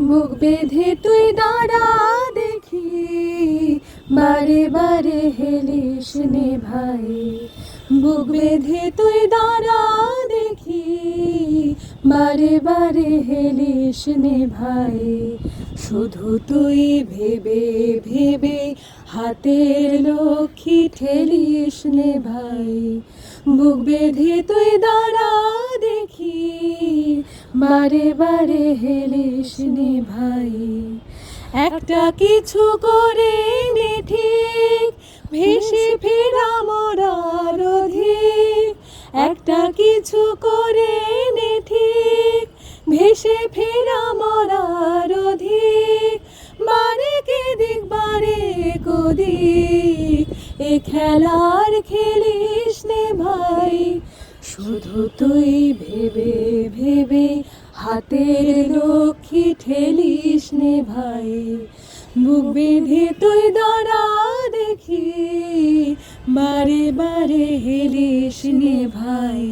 বুক বেঁধে তুই দাঁড়া দেখি, বারে বারে হেলিস নে ভাই। বুক বেঁধে তুই দাঁড়া দেখি, বারে বারে হেলিস নে ভাই। শুধু তুই ভেবে ভেবে হাতের লক্ষ্মী ঠেলিস নে ভাই। বুক বেঁধে তুই দাঁড়া দেখি, বারে বারে হেলিস নে ভাই। একটা কিছু করে নে ঠিক, ভেসে ফেরা মরার অধিক। একটা কিছু করে নে ঠিক, ভেসে ফেরা মরার অধিক। বারে কেদিক বারে কদিক, এ খেলার খেলিস নে ভাই। শুধু তুই ভেবে ভেবে হাতের লক্ষ্মী ঠেলিস নে ভাই। বুক বেঁধে তুই দাঁড়া দেখি, বারে বারে হেলিস নে ভাই।